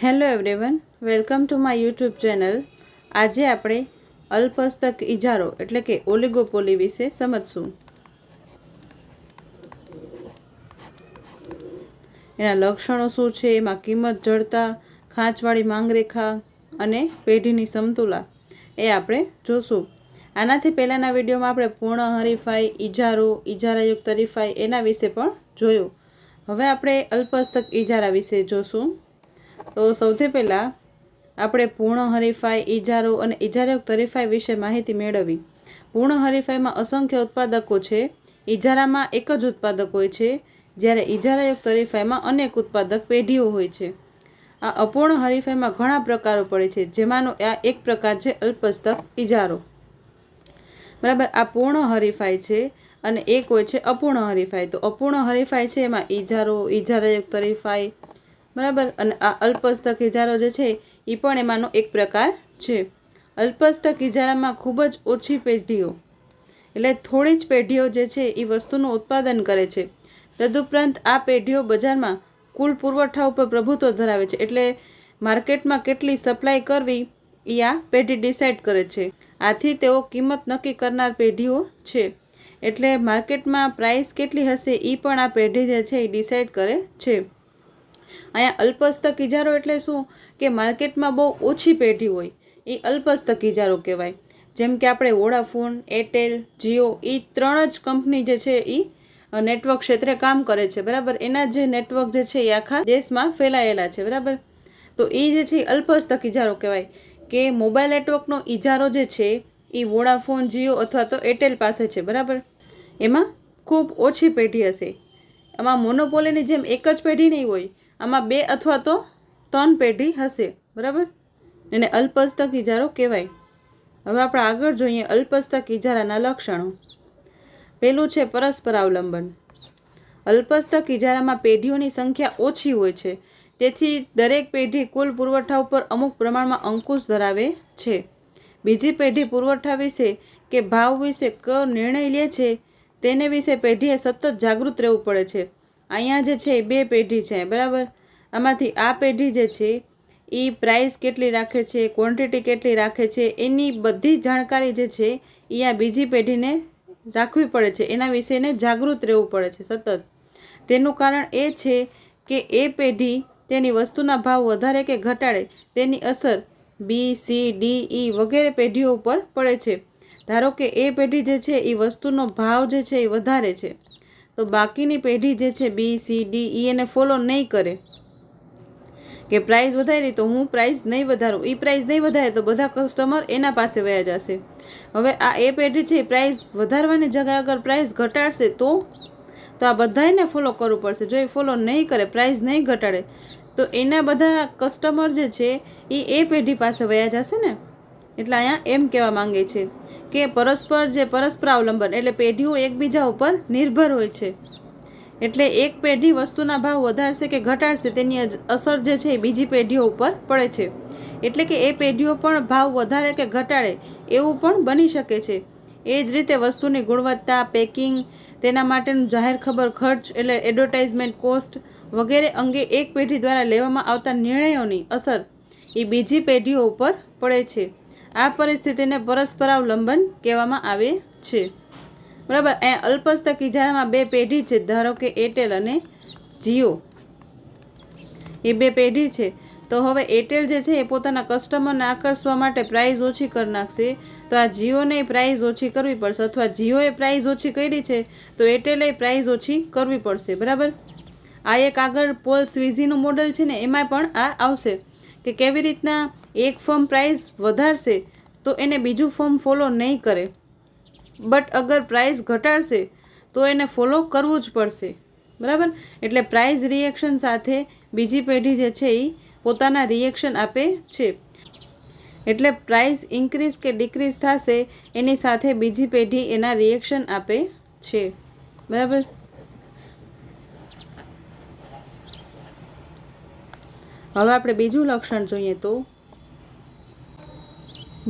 Hello everyone, welcome to my YouTube channel. આજે આપણે અલ્પહસ્તક ઇજારો એટલે કે ઓલિગોપોલી વિશે સમજશું। એના લક્ષણો શું છે, એમાં કિંમત જડતા, ખાંચવાળી માંગરેખા અને પેઢીની સમતુલા એ આપણે જોશું। આનાથી પહેલાંના વિડીયોમાં આપણે પૂર્ણ હરીફાઈ, ઇજારો, ઇજારાયુક્ત હરીફાઈ એના વિશે પણ જોયું। હવે આપણે અલ્પહસ્તક ઇજારા વિશે જોશું। તો સૌથી પહેલાં આપણે પૂર્ણ હરીફાઈ, ઇજારો અને ઇજારાયુક્ત હરીફાઈ વિશે માહિતી મેળવી। પૂર્ણ હરીફાઈમાં અસંખ્ય ઉત્પાદકો છે, ઇજારામાં એક જ ઉત્પાદક હોય છે, જ્યારે ઇજારાયુક્ત હરીફાઈમાં અનેક ઉત્પાદક પેઢીઓ હોય છે। આ અપૂર્ણ હરીફાઈમાં ઘણા પ્રકારો પડે છે, જેમાંનો આ એક પ્રકાર છે અલ્પહસ્તક ઇજારો। બરાબર, આ પૂર્ણ હરીફાઈ છે અને એક હોય છે અપૂર્ણ હરીફાઈ। તો અપૂર્ણ હરીફાઈ છે એમાં ઇજારો, ઇજારાયુક્ત હરીફાઈ, બરાબર, અને આ અલ્પહસ્તક ઇજારો જે છે એ પણ એમાંનો એક પ્રકાર છે। અલ્પહસ્તક ઇજારામાં ખૂબ જ ઓછી પેઢીઓ એટલે થોડી જ પેઢીઓ જે છે એ વસ્તુનું ઉત્પાદન કરે છે। તદુપરાંત આ પેઢીઓ બજારમાં કુલ પુરવઠા ઉપર પ્રભુત્વ ધરાવે છે, એટલે માર્કેટમાં કેટલી સપ્લાય કરવી એ આ પેઢી ડિસાઇડ કરે છે। આથી તેઓ કિંમત નક્કી કરનાર પેઢીઓ છે, એટલે માર્કેટમાં પ્રાઇસ કેટલી હશે એ પણ આ પેઢી જે છે એ ડિસાઇડ કરે છે। અહીંયા અલ્પહસ્તક ઇજારો એટલે શું કે માર્કેટમાં બહુ ઓછી પેઢી હોય એ અલ્પહસ્તક ઇજારો કહેવાય। જેમ કે આપણે વોડાફોન, એરટેલ, જીઓ એ ત્રણ જ કંપની જે છે એ નેટવર્ક ક્ષેત્રે કામ કરે છે, બરાબર। એના જે નેટવર્ક જે છે એ આખા દેશમાં ફેલાયેલા છે, બરાબર। તો એ જે છે અલ્પહસ્તક ઇજારો કહેવાય કે મોબાઈલ નેટવર્કનો ઇજારો જે છે એ વોડાફોન, જીઓ અથવા તો એરટેલ પાસે છે, બરાબર। એમાં ખૂબ ઓછી પેઢી હશે। આમાં મોનોપોલીની જેમ એક જ પેઢી નહીં હોય, આમાં 2 અથવા તો 3 પેઢી હશે, બરાબર। એને અલ્પહસ્તક ઇજારો કહેવાય। હવે આપણે આગળ જોઈએ અલ્પહસ્તક ઇજારાના લક્ષણો। પહેલું છે પરસ્પરાવલંબન। અલ્પહસ્તક ઇજારામાં પેઢીઓની સંખ્યા ઓછી હોય છે, તેથી દરેક પેઢી કુલ પુરવઠા ઉપર અમુક પ્રમાણમાં અંકુશ ધરાવે છે। બીજી પેઢી પુરવઠા વિશે કે ભાવ વિશે કયો નિર્ણય લે છે તેને વિશે પેઢીએ સતત જાગૃત રહેવું પડે છે। અહીંયા જે છે એ 2 પેઢી છે, બરાબર। આમાંથી આ પેઢી જે છે એ પ્રાઇસ કેટલી રાખે છે, ક્વોન્ટિટી કેટલી રાખે છે, એની બધી જાણકારી જે છે એ આ બીજી પેઢીને રાખવી પડે છે, એના વિશે એને જાગૃત રહેવું પડે છે સતત। તેનું કારણ એ છે કે એ પેઢી તેની વસ્તુના ભાવ વધારે કે ઘટાડે તેની અસર બી, સી, ડી, ઈ વગેરે પેઢીઓ ઉપર પડે છે। ધારો કે એ પેઢી જે છે એ વસ્તુનો ભાવ જે છે એ વધારે છે, તો બાકીની પેઢી જે છે બી, સી, ડી, ઈ એને ફોલો નહીં કરે કે પ્રાઇસ વધારી તો હું પ્રાઇસ નહીં વધારું, એ પ્રાઇસ નહીં વધારે તો બધા કસ્ટમર એના પાસે વયા જશે। હવે આ એ પેઢી છે પ્રાઇસ વધારવાની જગ્યાએ અગર પ્રાઇસ ઘટાડશે તો આ બધાને ફોલો કરવું પડશે। જો એ ફોલો નહીં કરે, પ્રાઇસ નહીં ઘટાડે, તો એના બધા કસ્ટમર જે છે એ પેઢી પાસે વયા જશે ને। એટલે અહીંયા એમ કહેવા માંગે છે કે પરસ્પરાવલંબન એટલે પેઢીઓ એકબીજા ઉપર નિર્ભર હોય છે, એટલે એક પેઢી વસ્તુના ભાવ વધારશે કે ઘટાડશે તેની અસર જે છે એ બીજી પેઢીઓ ઉપર પડે છે, એટલે કે એ પેઢીઓ પણ ભાવ વધારે કે ઘટાડે એવું પણ બની શકે છે। એ જ રીતે વસ્તુની ગુણવત્તા, પેકિંગ, તેના માટેનું જાહેર ખબર ખર્ચ એટલે એડવર્ટાઇઝમેન્ટ કોસ્ટ વગેરે અંગે એક પેઢી દ્વારા લેવામાં આવતા નિર્ણયોની અસર એ બીજી પેઢીઓ ઉપર પડે છે। આ પરિસ્થિતિને પરસ્પરાવલંબન કહેવામાં આવે છે, બરાબર। અહીંયા અલ્પહસ્તક ઇજારામાં 2 પેઢી છે, ધારો કે એરટેલ અને જીઓ, એ 2 પેઢી છે। તો હવે એરટેલ જે છે એ પોતાના કસ્ટમરને આકર્ષવા માટે પ્રાઇસ ઓછી કરી નાખશે, તો આ જીઓને પ્રાઇસ ઓછી કરવી પડશે, અથવા જીઓએ પ્રાઇસ ઓછી કરી છે તો એરટેલે પ્રાઇસ ઓછી કરવી પડશે, બરાબર। આ એક આગળ પોલ સ્વિઝીનું મોડલ છે ને, એમાં પણ આ આવશે કે કેવી રીતના એક ફર્મ પ્રાઇસ વધારશે તો એને બીજું ફર્મ ફોલો નહીં કરે, બટ અગર પ્રાઇસ ઘટાડશે તો એને ફોલો કરવું જ પડશે, બરાબર। એટલે પ્રાઇસ રિએક્શન સાથે બીજી પેઢી જે છે એ પોતાના રિએક્શન આપે છે, એટલે પ્રાઇસ ઇન્ક્રીઝ કે ડિક્રીઝ થશે એની સાથે બીજી પેઢી એના રિએક્શન આપે છે, બરાબર। હવે આપણે બીજું લક્ષણ જોઈએ તો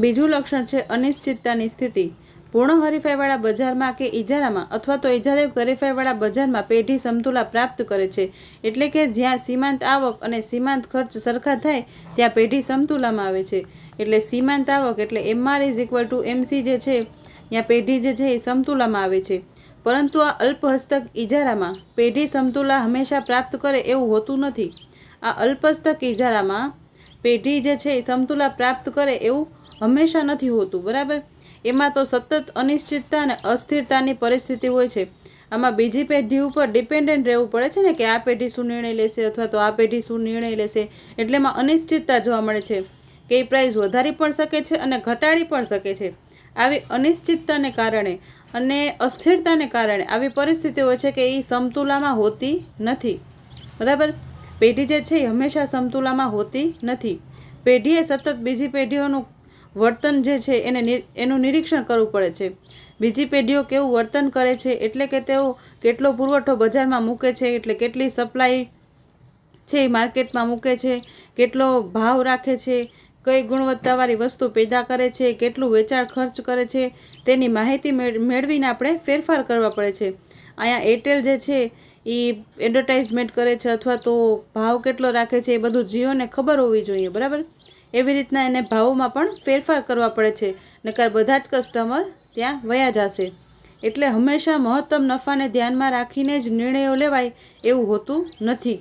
બીજું લક્ષણ છે અનિશ્ચિતતાની સ્થિતિ। પૂર્ણ હરીફાઈવાળા બજારમાં કે ઇજારામાં અથવા તો ઇજારાયુક્ત હરીફાઈવાળા બજારમાં પેઢી સમતુલા પ્રાપ્ત કરે છે. એટલે કે જ્યાં સીમાંત આવક અને સીમાંત ખર્ચ સરખા થાય ત્યાં પેઢી સમતુલામાં આવે છે. એટલે સીમાંત આવક એટલે MR = MC જે છે ત્યાં પેઢી જે છે એ સમતુલામાં આવે છે. પરંતુ આ અલ્પહસ્તક ઇજારામાં પેઢી સમતુલા હંમેશા પ્રાપ્ત કરે એવું હોતું નથી. આ અલ્પહસ્તક ઇજારામાં પેઢી જે છે એ સમતુલા પ્રાપ્ત કરે એવું હંમેશા નથી હોતું. બરાબર. એમાં તો સતત અનિશ્ચિતતા અને અસ્થિરતાની પરિસ્થિતિ હોય છે. આમાં બીજી પેઢી ઉપર ડિપેન્ડન્ટ રહેવું પડે છે ને, કે આ પેઢી શું નિર્ણય લેશે અથવા તો આ પેઢી શું નિર્ણય લેશે. એટલે એમાં અનિશ્ચિતતા જોવા મળે છે કે એ પ્રાઇસ વધારી પણ શકે છે અને ઘટાડી પણ શકે છે. આવી અનિશ્ચિતતાને કારણે અને અસ્થિરતાને કારણે આવી પરિસ્થિતિ હોય છે કે એ સમતુલામાં હોતી નથી. બરાબર. પેઢી જે છે એ હંમેશા સમતુલામાં હોતી નથી. પેઢીએ સતત બીજી પેઢીઓનું વર્તન જે છે એનું નિરીક્ષણ કરવું પડે છે. બીજી પેઢીઓ કેવું વર્તન કરે છે, એટલે કે તેઓ કેટલો પુરવઠો બજારમાં મૂકે છે, એટલે કેટલી સપ્લાય છે એ માર્કેટમાં મૂકે છે, કેટલો ભાવ રાખે છે, કઈ ગુણવત્તાવાળી વસ્તુ પેદા કરે છે, કેટલું વેચાણ ખર્ચ કરે છે, તેની માહિતી મેળવીને આપણે ફેરફાર કરવા પડે છે. અહીંયા એરટેલ જે છે એ એડવર્ટાઇઝમેન્ટ કરે છે અથવા તો ભાવ કેટલો રાખે છે એ બધું જીઓને ખબર હોવી જોઈએ. બરાબર. એવી રીતના એને ભાવોમાં પણ ફેરફાર કરવા પડે છે, નકર બધા જ કસ્ટમર ત્યાં વયા જશે. એટલે હંમેશા મહત્તમ નફાને ધ્યાનમાં રાખીને જ નિર્ણયો લેવાય એવું હોતું નથી.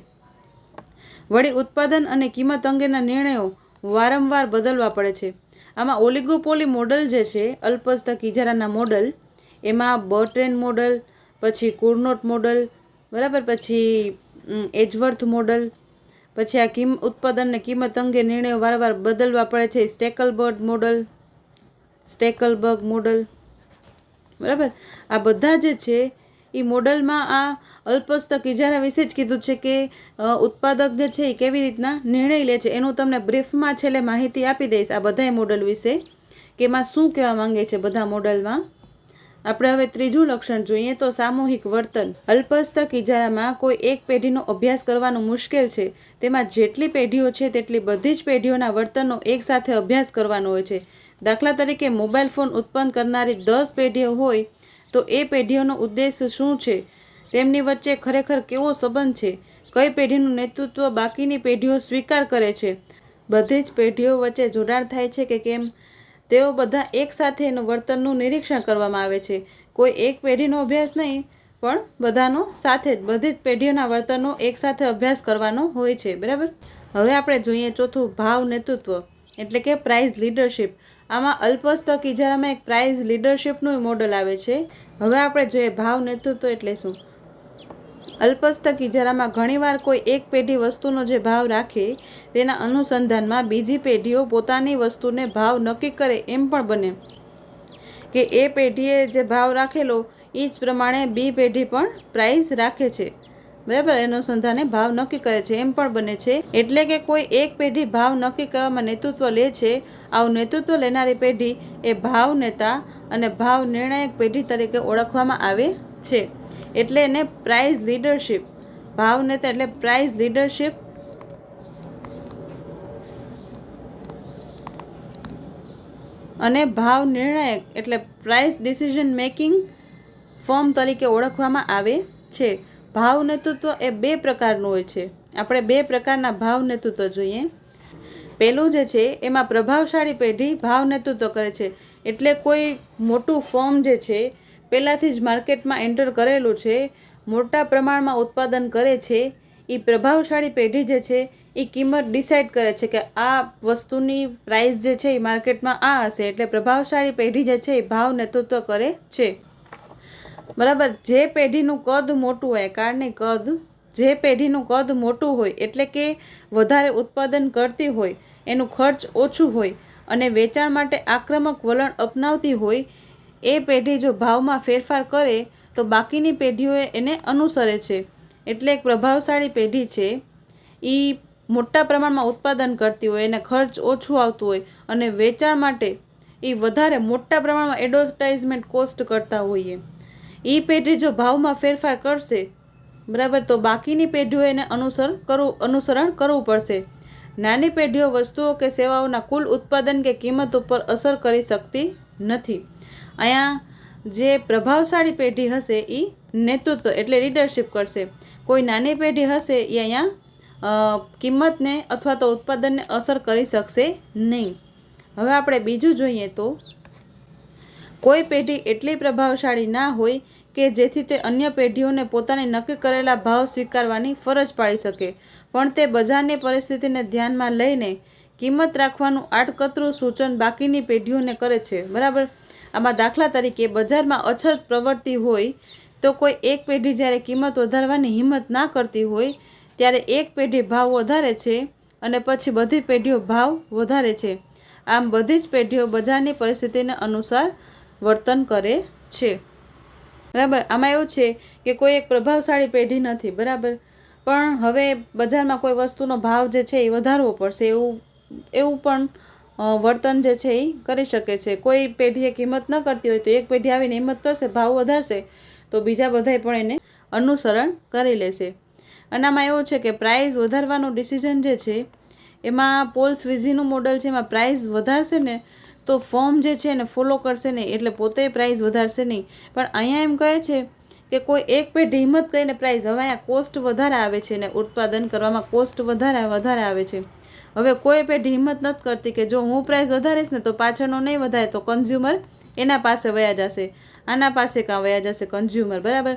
વળી ઉત્પાદન અને કિંમત અંગેના નિર્ણયો વારંવાર બદલવા પડે છે. આમાં ઓલિગોપોલી મોડલ જે છે, અલ્પહસ્તક ઇજારાના મોડલ, એમાં બર્ટ્રેન મોડલ, પછી કુર્નોટ મોડલ, બરાબર, પછી એજવર્થ મોડલ, પછી આ ઉત્પાદન અને કિંમત અંગે નિર્ણયો વારંવાર બદલવા પડે છે, સ્ટેકલબર્ગ મોડલ. બરાબર. આ બધા જે છે એ મોડલમાં આ અલ્પહસ્તક ઇજારા વિશે જ કીધું છે કે ઉત્પાદક જે છે એ કેવી રીતના નિર્ણય લે છે. એનું તમને બ્રીફમાં છેલ્લે માહિતી આપી દઈશ આ બધા મોડલ વિશે, કે એમાં શું કહેવા માંગે છે બધા મોડલમાં. આપણે હવે ત્રીજું લક્ષણ જોઈએ તો સામૂહિક વર્તન. અલ્પહસ્તક ઇજારામાં કોઈ એક પેઢીનો અભ્યાસ કરવાનું મુશ્કેલ છે. તેમાં જેટલી પેઢીઓ છે તેટલી બધી જ પેઢીઓના વર્તનનો એકસાથે અભ્યાસ કરવાનો હોય છે. દાખલા તરીકે મોબાઈલ ફોન ઉત્પન્ન કરનારી 10 પેઢીઓ હોય તો એ પેઢીઓનો ઉદ્દેશ શું છે, તેમની વચ્ચે ખરેખર કેવો સંબંધ છે, કઈ પેઢીનું નેતૃત્વ બાકીની પેઢીઓ સ્વીકાર કરે છે, બધી જ પેઢીઓ વચ્ચે જોડાણ થાય છે કે કેમ, તેઓ બધા એકસાથે એનું વર્તનનું નિરીક્ષણ કરવામાં આવે છે. કોઈ એક પેઢીનો અભ્યાસ નહીં, પણ બધાનો સાથે જ બધી જ પેઢીઓના વર્તનનો એકસાથે અભ્યાસ કરવાનો હોય છે. બરાબર. હવે આપણે જોઈએ ચોથું, ભાવ નેતૃત્વ એટલે કે પ્રાઇઝ લીડરશિપ. આમાં અલ્પહસ્તક ઇજારામાં એક પ્રાઇઝ લીડરશિપનું મોડલ આવે છે. હવે આપણે જોઈએ ભાવ નેતૃત્વ એટલે શું. અલ્પહસ્તક ઇજારામાં ઘણીવાર કોઈ એક પેઢી વસ્તુનો જે ભાવ રાખે તેના અનુસંધાનમાં બીજી પેઢીઓ પોતાની વસ્તુને ભાવ નક્કી કરે એમ પણ બને કે એ પેઢીએ જે ભાવ રાખેલો એ જ પ્રમાણે બી પેઢી પણ પ્રાઇઝ રાખે છે. બરાબર. અનુસંધાને ભાવ નક્કી કરે છે એમ પણ બને છે. એટલે કે કોઈ એક પેઢી ભાવ નક્કી કરવામાં નેતૃત્વ લે છે. આવું નેતૃત્વ લેનારી પેઢી એ ભાવ નેતા અને ભાવ નિર્ણાયક પેઢી તરીકે ઓળખવામાં આવે છે. એટલે એને પ્રાઇઝ લીડરશિપ, ભાવ નેતા એટલે પ્રાઇઝ લીડરશિપ અને ભાવ નિર્ણાયક એટલે પ્રાઇસ ડિસિઝન મેકિંગ ફર્મ તરીકે ઓળખવામાં આવે છે. ભાવ નેતૃત્વ એ 2 પ્રકારનું હોય છે. આપણે 2 પ્રકારના ભાવ નેતૃત્વ જોઈએ. પહેલું જે છે એમાં પ્રભાવશાળી પેઢી ભાવ નેતૃત્વ કરે છે. એટલે કોઈ મોટું ફર્મ જે છે પહેલાંથી જ માર્કેટમાં એન્ટર કરેલું છે, મોટા પ્રમાણમાં ઉત્પાદન કરે છે, એ પ્રભાવશાળી પેઢી જે છે એ કિંમત ડિસાઇડ કરે છે કે આ વસ્તુની પ્રાઇસ જે છે એ માર્કેટમાં આ હશે. એટલે પ્રભાવશાળી પેઢી જે છે એ ભાવ નેતૃત્વ કરે છે. બરાબર. જે પેઢીનું કદ મોટું હોય, કાળની કદ, જે પેઢીનું કદ મોટું હોય એટલે કે વધારે ઉત્પાદન કરતી હોય, એનું ખર્ચ ઓછું હોય અને વેચાણ માટે આક્રમક વલણ અપનાવતી હોય, એ પેઢી જો ભાવમાં ફેરફાર કરે તો બાકીની પેઢીઓ એને અનુસરે છે. એટલે એક પ્રભાવશાળી પેઢી છે એ મોટા પ્રમાણમાં ઉત્પાદન કરતી હોય, એને ખર્ચ ઓછું આવતું હોય અને વેચાણ માટે એ વધારે મોટા પ્રમાણમાં એડવર્ટાઇઝમેન્ટ કોસ્ટ કરતા હોઈએ, એ પેઢી જો ભાવમાં ફેરફાર કરશે, બરાબર, તો બાકીની પેઢીઓ એને અનુસરણ કરવું પડશે. નાની પેઢીઓ વસ્તુઓ કે સેવાઓના કુલ ઉત્પાદન કે કિંમત ઉપર અસર કરી શકતી નથી. અહીંયા જે પ્રભાવશાળી પેઢી હશે એ નેતૃત્વ એટલે લીડરશિપ કરશે. કોઈ નાની પેઢી હશે એ અહીંયા કિંમતને અથવા તો ઉત્પાદનને અસર કરી શકશે નહીં. હવે આપણે બીજું જોઈએ તો કોઈ પેઢી એટલી પ્રભાવશાળી ના હોય કે જેથી તે અન્ય પેઢીઓને પોતાની નક્કી કરેલા ભાવ સ્વીકારવાની ફરજ પાડી શકે, પણ તે બજારની પરિસ્થિતિને ધ્યાનમાં લઈને કિંમત રાખવાનું આડકતરું સૂચન બાકીની પેઢીઓને કરે છે. બરાબર. આમાં દાખલા તરીકે બજારમાં અછત પ્રવર્તી હોય તો કોઈ એક પેઢી જ્યારે કિંમત વધારવાની હિંમત ના કરતી હોય ત્યારે એક પેઢી ભાવ વધારે છે અને પછી બધી પેઢીઓ ભાવ વધારે છે. આમ બધી જ પેઢીઓ બજારની પરિસ્થિતિને અનુસાર વર્તન કરે છે. બરાબર. આમાં એવું છે કે કોઈ એક પ્રભાવશાળી પેઢી નથી. બરાબર. પણ હવે બજારમાં કોઈ વસ્તુનો ભાવ જે છે એ વધારવો પડશે એવું પણ વર્તન જે છે એ કરી શકે છે. કોઈ પેઢીએ કિંમત ન કરતી હોય તો એક પેઢી આવીને હિંમત કરશે, ભાવ વધારશે, તો બીજા બધાય પણ એને અનુસરણ કરી લેશે. અને આમાં એવું છે કે પ્રાઇસ વધારવાનું ડિસિઝન જે છે એમાં પોલ સ્વિઝીનું મોડલ છે, એમાં પ્રાઇસ વધારશે ને તો ફોર્મ જે છે એને ફોલો કરશે નહીં, એટલે પોતે પ્રાઇસ વધારશે નહીં. પણ અહીંયા એમ કહે છે કે કોઈ એક પેઢી હિંમત કરીને પ્રાઇસ, હવે અહીંયા કોસ્ટ વધારે આવે છે ને ઉત્પાદન કરવામાં કોસ્ટ વધારે આવે છે. હવે કોઈ પેઢી હિંમત નથી કરતી કે જો હું પ્રાઇસ વધારીશ ને તો પાછળનો નહીં વધારે તો કન્ઝ્યુમર એના પાસે વયા જશે, આના પાસે કાં વયા જશે કન્ઝ્યુમર. બરાબર.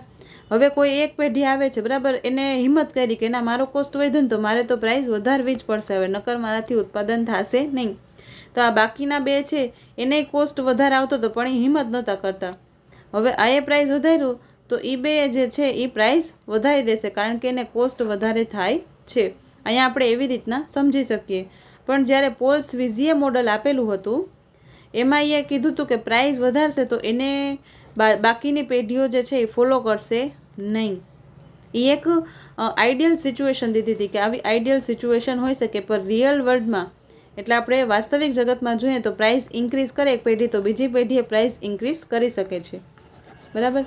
હવે કોઈ એક પેઢી આવે છે, બરાબર, એને હિંમત કરી કે ના મારો કોસ્ટ વધ્યો ને તો મારે તો પ્રાઇસ વધારવી જ પડશે, હવે નકર મારાથી ઉત્પાદન થશે નહીં. તો આ બાકીના બે છે એને કોસ્ટ વધારે આવતો હતો પણ એ હિંમત નહોતા કરતા. હવે આ એ પ્રાઇસ વધાર્યું તો એ બે જે છે એ પ્રાઇસ વધારી દેશે કારણ કે એને કોસ્ટ વધારે થાય છે. અહીંયા આપણે એવી રીતના સમજી શકીએ. પણ જ્યારે પોલ સ્વિઝીએ મોડલ આપેલું હતું એમાં એ કીધું હતું કે પ્રાઇસ વધારશે તો એને બાકીની પેઢીઓ જે છે એ ફોલો કરશે નહીં. એ એક આઈડિયલ સિચ્યુએશન દીધી હતી કે આવી આઈડિયલ સિચ્યુએશન હોઈ શકે, પણ રિયલ વર્લ્ડમાં એટલે આપણે વાસ્તવિક જગતમાં જોઈએ તો પ્રાઇસ ઇન્ક્રીઝ કરે એક પેઢી તો બીજી પેઢીએ પ્રાઇસ ઇન્ક્રીઝ કરી શકે છે. બરાબર.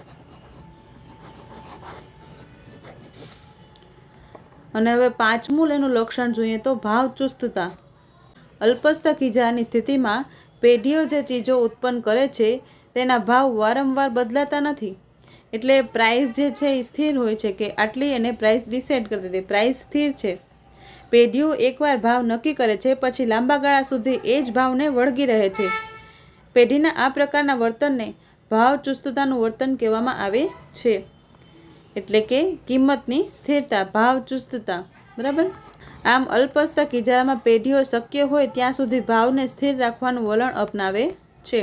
અને હવે પાંચમું એનું લક્ષણ જોઈએ તો ભાવ ચુસ્તતા. અલ્પસ્તક ઇજાની સ્થિતિમાં પેઢીઓ જે ચીજો ઉત્પન્ન કરે છે તેના ભાવ વારંવાર બદલાતા નથી, એટલે પ્રાઇસ જે છે એ સ્થિર હોય છે કે આટલી એને પ્રાઇસ ડિસાઇડ કરી દીધી, પ્રાઇસ સ્થિર છે. પેઢીઓ એકવાર ભાવ નક્કી કરે છે પછી લાંબા ગાળા સુધી એ જ ભાવને વળગી રહે છે. પેઢીના આ પ્રકારના વર્તનને ભાવ ચુસ્તતાનું વર્તન કહેવામાં આવે છે. એટલે કે કિંમતની સ્થિરતા, ભાવ ચુસ્તતા. બરાબર. આમ અલ્પસ્તક ઇજારામાં પેઢીઓ શક્ય હોય ત્યાં સુધી ભાવને સ્થિર રાખવાનું વલણ અપનાવે છે.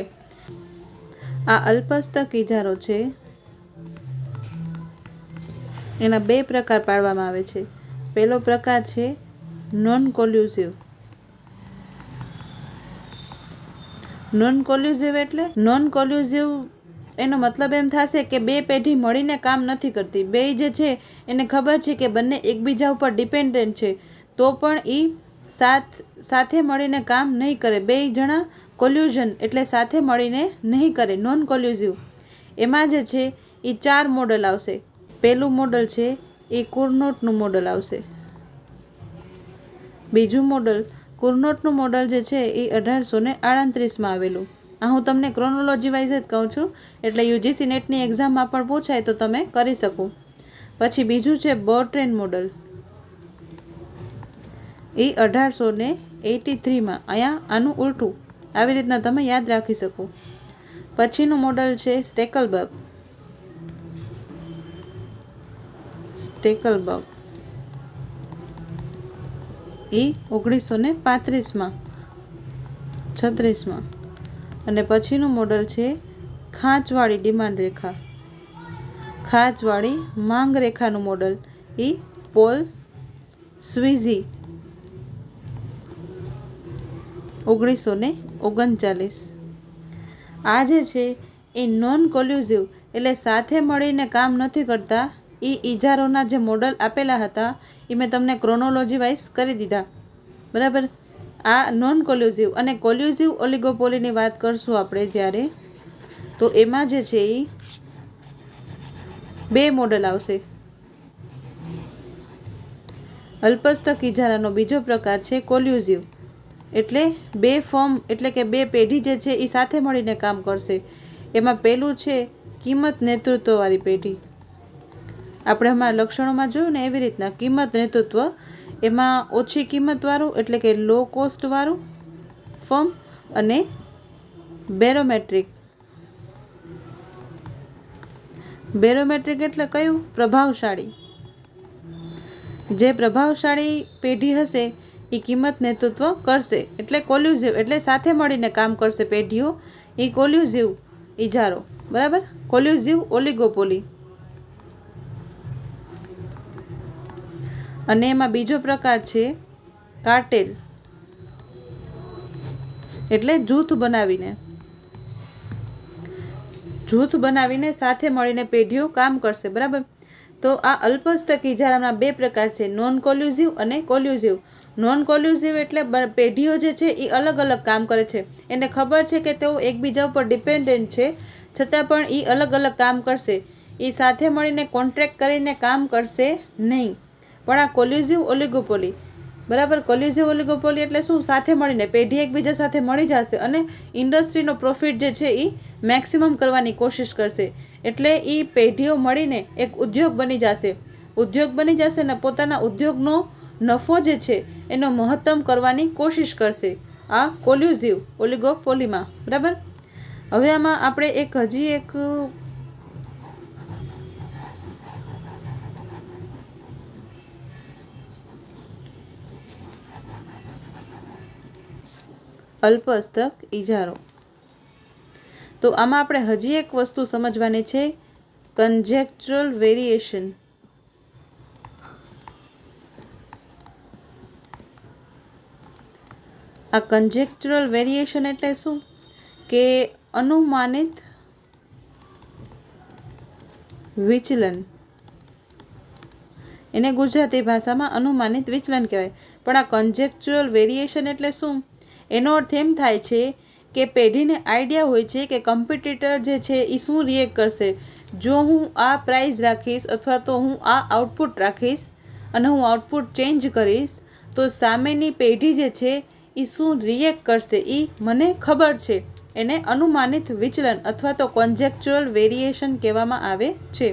આ અલ્પસ્તક ઇજારો છે એના બે પ્રકાર પાડવામાં આવે છે. પહેલો પ્રકાર છે નોન કોલ્યુઝિવ. નોન કોલ્યુઝિવ એટલે નોન કોલ્યુઝિવ એનો મતલબ એમ થશે કે બે પેઢી મળીને કામ નથી કરતી, બે જે છે એને ખબર છે કે બંને એકબીજા ઉપર ડિપેન્ડન્ટ છે તો પણ એ સાથે મળીને કામ નહીં કરે. બે જણા કોલ્યુઝન એટલે સાથે મળીને નહીં કરે. નોન કોલ્યુઝિવ એમાં જે છે એ 4 મોડલ આવશે. પહેલું મોડલ છે એ કુર્નોટનું મોડલ આવશે. બીજું મોડલ કુર્નોટનું મોડલ જે છે એ 1838માં આવેલું. આ હું તમને ક્રોનોલોજી વાઇઝ જ કહું છું એટલે યુજીસી નેટની એક્ઝામમાં પણ પૂછાય તો તમે કરી શકો. પછી બીજું છે બર્ટ્રેન મોડલ, એ 1883માં. અહીંયા આનું ઉલટું આવી રીતના તમે યાદ રાખી શકો. પછીનું મોડલ છે સ્ટેકલબર્ગ. એ 1935માં 36માં. અને પછીનું મોડલ છે ખાંચવાળી ડિમાન્ડ રેખા, ખાંચવાળી માંગ રેખાનું મોડલ, એ પોલ સ્વિઝી 1939. આ જે છે એ નોન કોલ્યુઝિવ એટલે સાથે મળીને કામ નથી કરતા. એ ઇજારોના જે મોડલ આપેલા હતા એ મેં તમને ક્રોનોલોજી વાઇઝ કરી દીધા. બરાબર. આ નોન કોલ્યુઝિવ અને કોલ્યુઝિવ ઓલિગોપોલીની વાત કરશું આપણે જ્યારે, તો એમાં જે છે એ 2 મોડલ આવશે. અલ્પસ્તક ઇજારાનો બીજો પ્રકાર છે કોલ્યુઝિવ, એટલે 2 ફર્મ એટલે કે 2 પેઢી જે છે એ સાથે મળીને કામ કરશે. એમાં પહેલું છે કિંમત નેતૃત્વવાળી પેઢી. આપણે અમારા લક્ષણોમાં જોયું ને એવી રીતના કિંમત નેતૃત્વ, એમાં ઓછી કિંમતવાળું એટલે કે લો કોસ્ટવાળું ફર્મ, અને બેરોમેટ્રિક. બેરોમેટ્રિક એટલે કયું? પ્રભાવશાળી. જે પ્રભાવશાળી પેઢી હશે એ કિંમત નેતૃત્વ કરશે, એટલે કોલ્યુઝિવ એટલે સાથે મળીને કામ કરશે પેઢીઓ, એ કોલ્યુઝિવ ઇજારો. બરાબર, કોલ્યુઝિવ ઓલિગોપોલી. અને એમાં બીજો પ્રકાર છે કાર્ટેલ, એટલે જૂથ બનાવીને સાથે મળીને પેઢીઓ કામ કરશે. બરાબર, તો આ અલ્પસ્તક ઇજારાના બે પ્રકાર છે, નોન કોલ્યુઝિવ અને કોલ્યુઝિવ. નોન કોલ્યુઝિવ એટલે પેઢીઓ જે છે એ અલગ અલગ કામ કરે છે, એને ખબર છે કે તેઓ એકબીજા ઉપર ડિપેન્ડન્ટ છે, છતાં પણ એ અલગ અલગ કામ કરશે, એ સાથે મળીને કોન્ટ્રાક્ટ કરીને કામ કરશે નહીં. પણ આ કોલ્યુઝિવ ઓલિગોપોલી. બરાબર, કોલ્યુઝિવ ઓલિગોપોલી એટલે શું? સાથે મળીને પેઢી એકબીજા સાથે મળી જશે અને ઇન્ડસ્ટ્રીનો પ્રોફિટ જે છે એ મેક્સિમમ કરવાની કોશિશ કરશે. એટલે એ પેઢીઓ મળીને એક ઉદ્યોગ બની જશે ને પોતાના ઉદ્યોગનો નફો જે છે એનો મહત્તમ કરવાની કોશિશ કરશે, આ કોલ્યુઝિવ ઓલિગોપોલીમાં. બરાબર, હવે આમાં આપણે હજી એક અલ્પસ્તક ઇજારો. તો આમાં આપણે હજી એક વસ્તુ સમજવાની છે, કન્જેક્ચરલ વેરિએશન. આ કન્જેક્ચરલ વેરિએશન એટલે શું? કે અનુમાનિત વિચલન. એને ગુજરાતી ભાષામાં અનુમાનિત વિચલન કહેવાય. પણ આ કન્જેક્ચરલ વેરિએશન એટલે શું? એનો અર્થ એમ થાય છે કે પેઢીને આઈડિયા હોય છે કે કોમ્પિટિટર જે છે એ શું રિએક્ટ કરશે. જો હું આ પ્રાઇસ રાખીશ અથવા તો હું આ આઉટપુટ રાખીશ અને હું આઉટપુટ ચેન્જ કરીશ તો સામેની પેઢી જે છે એ શું રિએક્ટ કરશે એ મને ખબર છે. એને અનુમાનિત વિચલન અથવા તો કન્જેક્ચરલ વેરિએશન કહેવામાં આવે છે.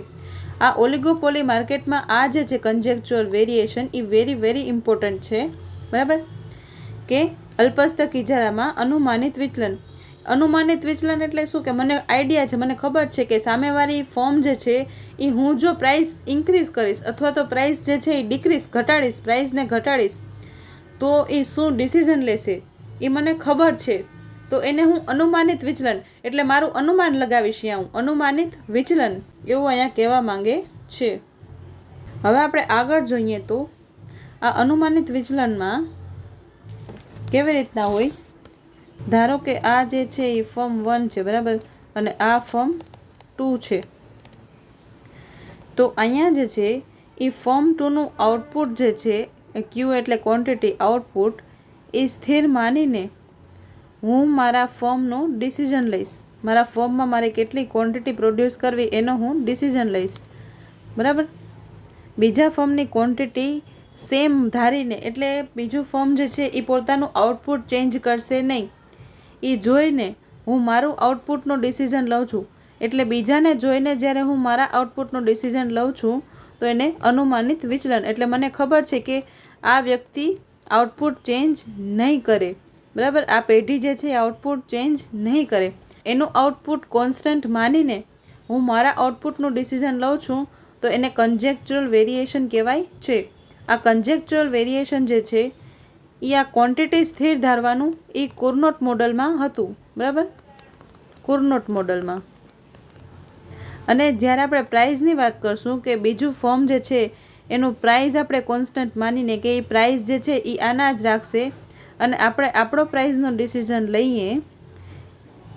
આ ઓલિગોપોલી માર્કેટમાં આ જે છે કન્જેક્ચરલ વેરિએશન એ વેરી ઇમ્પોર્ટન્ટ છે. બરાબર, કે અલ્પસ્તક ઇજારામાં અનુમાનિત વિચલન. અનુમાનિત વિચલન એટલે શું? કે મને આઈડિયા છે, મને ખબર છે કે સામેવાળી ફોર્મ જે છે એ હું જો પ્રાઇસ ઇન્ક્રીઝ કરીશ અથવા તો પ્રાઇસ જે છે એ ડિક્રીઝ પ્રાઇસને ઘટાડીશ તો એ શું ડિસિઝન લેશે એ મને ખબર છે. તો એને હું અનુમાનિત વિચલન એટલે મારું અનુમાન લગાવીશ, હું અનુમાનિત વિચલન એવું અહીંયા કહેવા માંગે છે. હવે આપણે આગળ જોઈએ તો આ અનુમાનિત વિચલનમાં કેવી રીતના હોય. ધારો કે આ જે છે એ ફર્મ 1 છે, બરાબર, અને આ ફર્મ 2 છે. તો અહીંયા જે છે એ ફર્મ 2નું આઉટપુટ જે છે ક્યુ એટલે ક્વોન્ટિટી, આઉટપુટ એ સ્થિર માનીને હું મારા ફર્મનું ડિસિઝન લઈશ. મારા ફર્મમાં મારે કેટલી ક્વોન્ટિટી પ્રોડ્યુસ કરવી એનો હું ડિસિઝન લઈશ. બરાબર, બીજા ફર્મની ક્વોન્ટિટી સેમ ધારીને, એટલે બીજું ફર્મ જે છે એ પોતાનું આઉટપુટ ચેન્જ કરશે નહીં. એ જોઈને હું મારું આઉટપુટનો ડિસિઝન લઉં છું. એટલે બીજાને જોઈને જ્યારે હું મારા આઉટપુટનો ડિસિઝન લઉં છું તો એને અનુમાનિત વિચલન એટલે મને ખબર છે કે આ વ્યક્તિ આઉટપુટ ચેન્જ નહીં કરે. બરાબર, આ પેઢી જે છે એ આઉટપુટ ચેન્જ નહીં કરે. એનું આઉટપુટ કોન્સ્ટન્ટ માનીને હું મારા આઉટપુટનું ડિસિઝન લઉં છું તો એને કન્જેક્ચરલ વેરિએશન કહેવાય છે. આ કન્જેક્ચરલ વેરિએશન જે છે એ આ ક્વોન્ટિટી સ્થિર ધારવાનું એ કુર્નોટ મોડલમાં હતું. બરાબર, કુર્નોટ મોડલમાં. અને જ્યારે આપણે પ્રાઇઝની વાત કરશું કે બીજું ફર્મ જે છે એનું પ્રાઇઝ આપણે કોન્સ્ટન્ટ માનીને કે એ પ્રાઇઝ જે છે એ આના જ રાખશે અને આપણે આપણો પ્રાઇઝનો ડિસિઝન લઈએ.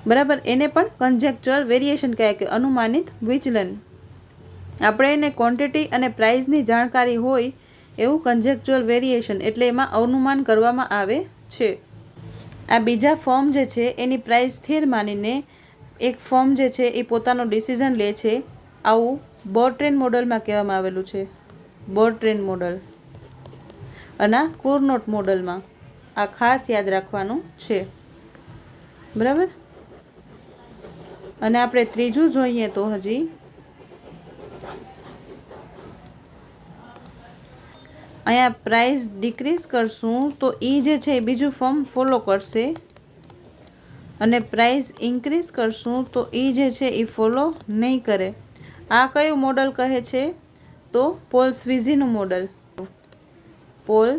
બરાબર, એને પણ કન્જેક્ચરલ વેરિએશન કહે કે અનુમાનિત વિચલન. આપણે એને ક્વોન્ટિટી અને પ્રાઇઝની જાણકારી હોય એવું કન્જેક્ચરલ વેરિએશન એટલે એમાં અનુમાન કરવામાં આવે છે. આ બીજા ફર્મ જે છે એની પ્રાઇસ સ્થિર માનીને એક ફર્મ જે છે એ પોતાનો ડિસિઝન લે છે. આવું બોર્ટ્રેન મોડલમાં કહેવામાં આવેલું છે, બોર્ટ્રેન મોડલ. અને કુર્નોટ મોડલમાં આ ખાસ યાદ રાખવાનું છે. બરાબર, અને આપણે ત્રીજું જોઈએ તો હજી અહીંયા પ્રાઇસ ડિક્રીઝ કરશું તો એ જે છે એ બીજું ફોર્મ ફોલો કરશે, અને પ્રાઇસ ઇન્ક્રીઝ કરશું તો એ જે છે એ ફોલો નહીં કરે. આ કયું મોડલ કહે છે? તો પોલ સ્વીઝીનું મોડલ. પોલ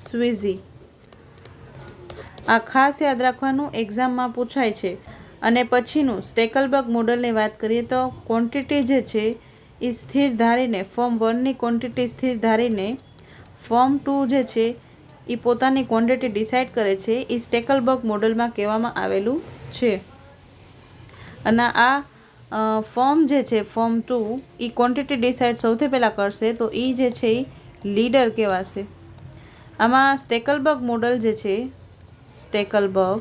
સ્વીઝી. આ ખાસ યાદ રાખવાનું, એક્ઝામમાં પૂછાય છે. અને પછીનું સ્ટેકલબર્ગ મોડલની વાત કરીએ તો ક્વોન્ટિટી જે છે એ સ્થિર ધારીને, ફોર્મ 1ની ક્વોન્ટિટી સ્થિર ધારીને ફોર્મ 2 જે છે એ પોતાની ક્વોન્ટિટી ડિસાઇડ કરે છે. એ સ્ટેકલબર્ગ મોડલમાં કહેવામાં આવેલું છે. અને આ ફોર્મ જે છે ફોર્મ 2 એ ક્વોન્ટિટી ડિસાઇડ સૌથી પહેલાં કરશે તો એ જે છે એ લીડર કહેવાશે. આમાં સ્ટેકલબર્ગ મોડલ જે છે, સ્ટેકલબર્ગ,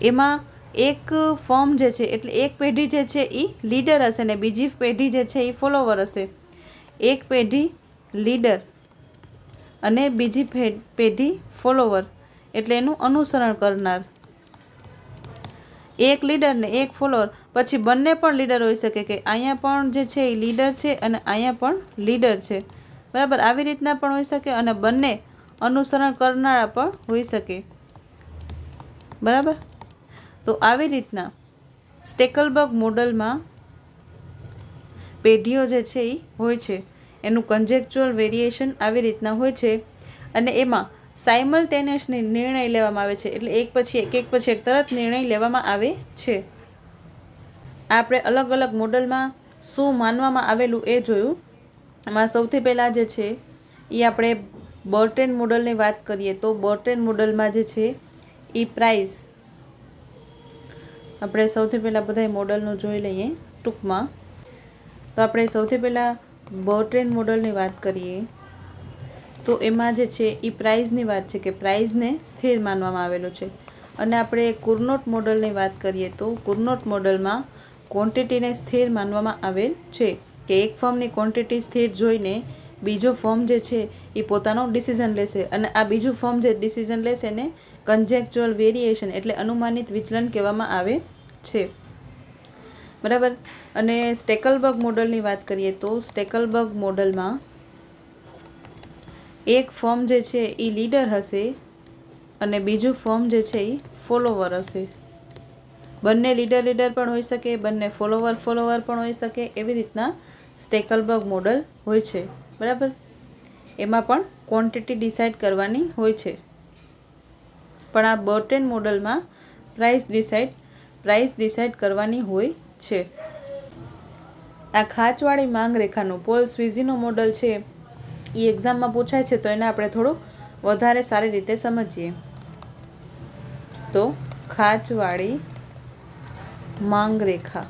એમાં એક ફોર્મ જે છે એટલે એક પેઢી જે છે એ લીડર હશે ને બીજી પેઢી જે છે એ ફોલોવર હશે. એક પેઢી લીડર અને બીજી પેઢી ફોલોવર એટલે એનું અનુસરણ કરનાર. એક લીડર ને એક ફોલોવર. પછી બંને પણ લીડર હોઈ શકે કે અહીંયા પણ જે છે એ લીડર છે અને અહીંયા પણ લીડર છે, બરાબર. આવી રીતના પણ હોઈ શકે અને બંને અનુસરણ કરનારા પણ હોઈ શકે, બરાબર. તો આવી રીતના સ્ટેકલબર્ગ મોડલમાં પેઢીઓ જે છે એ હોય છે. એનું કન્જેક્ચ્યુઅલ વેરિએશન આવી રીતના હોય છે. અને એમાં સાયમલ્ટેનિયસની નિર્ણય લેવામાં આવે છે, એટલે એક પછી એક તરત નિર્ણય લેવામાં આવે છે. આપણે અલગ અલગ મોડલમાં શું માનવામાં આવેલું એ જોયું. એમાં સૌથી પહેલાં જે છે એ આપણે બર્ટેન મોડલની વાત કરીએ તો બર્ટેન મોડલમાં જે છે એ પ્રાઇસ, આપણે સૌથી પહેલાં બધા મોડલનું જોઈ લઈએ ટૂંકમાં. તો આપણે સૌથી પહેલાં બર્ટેન મોડલની વાત કરીએ તો એમાં જે છે એ પ્રાઇઝની વાત છે કે પ્રાઇઝને સ્થિર માનવામાં આવેલું છે. અને આપણે કુર્નોટ મોડલની વાત કરીએ તો કુર્નોટ મોડલમાં ક્વોન્ટિટીને સ્થિર માનવામાં આવેલ છે કે એક ફોર્મની ક્વોન્ટિટી સ્થિર જોઈને બીજો ફોર્મ જે છે એ પોતાનો ડિસિઝન લેશે, અને આ બીજું ફોર્મ જે ડિસિઝન લેશે ને કન્જેક્ચ્યુઅલ વેરિએશન એટલે અનુમાનિત વિચલન કહેવામાં આવે છે, બરાબર. અને સ્ટેકલબર્ગ મોડલની વાત કરીએ તો સ્ટેકલબર્ગ મોડલમાં એક ફોર્મ જે છે એ લીડર હશે અને બીજું ફોર્મ જે છે એ ફોલોવર હશે. બંને લીડર પણ હોઈ શકે, બંને ફોલોવર પણ હોઈ શકે. એવી રીતના સ્ટેકલબર્ગ મોડલ હોય છે, બરાબર. એમાં પણ ક્વોન્ટિટી ડિસાઇડ કરવાની હોય છે. પણ આ બર્ટેન મોડલમાં પ્રાઇસ ડિસાઇડ કરવાની હોય છે. આ ખાંચવાળી માંગ રેખાનું પોલ સ્વીઝીનો મોડલ છે એ એક્ઝામમાં પૂછાય છે, તો એને આપણે થોડું વધારે સારી રીતે સમજીએ. તો ખાંચવાળી માંગ રેખા,